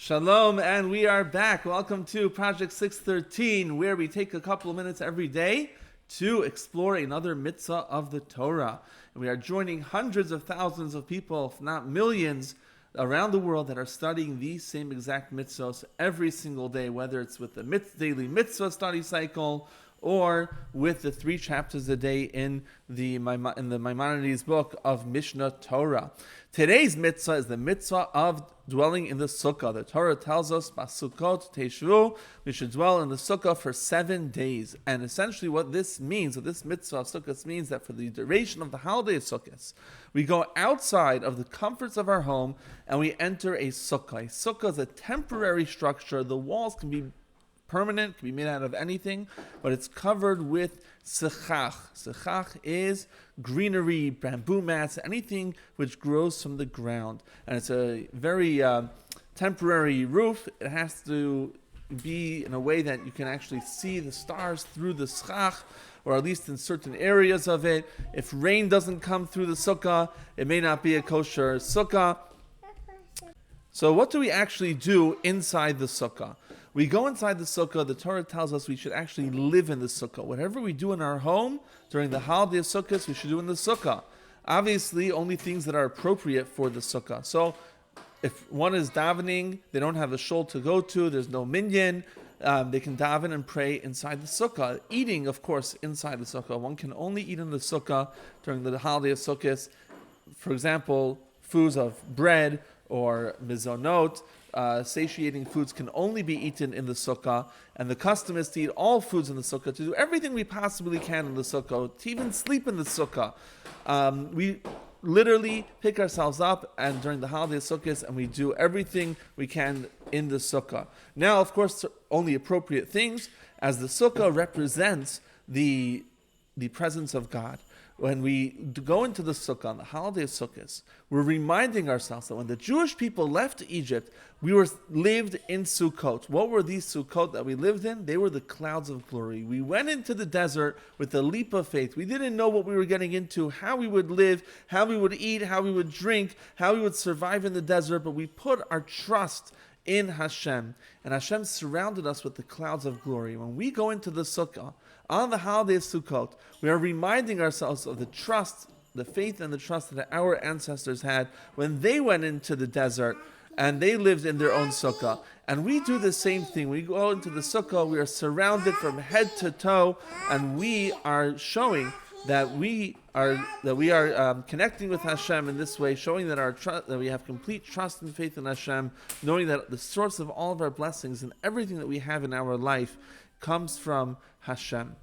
Shalom, and we are back. Welcome to Project 613, where we take a couple of minutes every day to explore another mitzvah of the Torah. And we are joining hundreds of thousands of people, if not millions, around the world that are studying these same exact mitzvahs every single day, whether it's with the daily mitzvah study cycle or with the 3 chapters a day in the Maimonides book of Mishnah Torah. Today's mitzvah is the mitzvah of dwelling in the sukkah. The Torah tells us, Sukkot teshvu, we should dwell in the sukkah for 7 days. And essentially what this means, what this mitzvah of sukkahs means, that for the duration of the holiday of sukkahs, we go outside of the comforts of our home and we enter a sukkah. A sukkah is a temporary structure. The walls can be permanent, can be made out of anything, but it's covered with sechach. Sechach is greenery, bamboo mats, anything which grows from the ground. And it's a very temporary roof. It has to be in a way that you can actually see the stars through the sechach, or at least in certain areas of it. If rain doesn't come through the sukkah, it may not be a kosher sukkah. So what do we actually do inside the sukkah? We go inside the sukkah. The Torah tells us we should actually live in the sukkah. Whatever we do in our home during the holiday of Sukkot, we should do in the sukkah. Obviously, only things that are appropriate for the sukkah. So if one is davening, they don't have a shul to go to, there's no minyan, they can daven and pray inside the sukkah. Eating, of course, inside the sukkah. One can only eat in the sukkah during the holiday of Sukkot. For example, foods of bread or mizonot, satiating foods can only be eaten in the sukkah, and the custom is to eat all foods in the sukkah, to do everything we possibly can in the sukkah, to even sleep in the sukkah. We literally pick ourselves up and during the holiday of Sukkot, and we do everything we can in the sukkah. Now, of course, only appropriate things, as the sukkah represents the presence of God. When we go into the sukkah on the holiday of Sukkot, we're reminding ourselves that when the Jewish people left Egypt, we lived in Sukkot. What were these Sukkot that we lived in? They were the clouds of glory. We went into the desert with a leap of faith. We didn't know what we were getting into, how we would live, how we would eat, how we would drink, how we would survive in the desert, but we put our trust in Hashem. And Hashem surrounded us with the clouds of glory. When we go into the sukkah on the holiday of Sukkot, we are reminding ourselves of the trust, the faith and the trust that our ancestors had when they went into the desert and they lived in their own sukkah. And we do the same thing. We go into the sukkah, we are surrounded from head to toe, and we are showing that we are connecting with Hashem in this way, showing that that we have complete trust and faith in Hashem, knowing that the source of all of our blessings and everything that we have in our life comes from Hashem.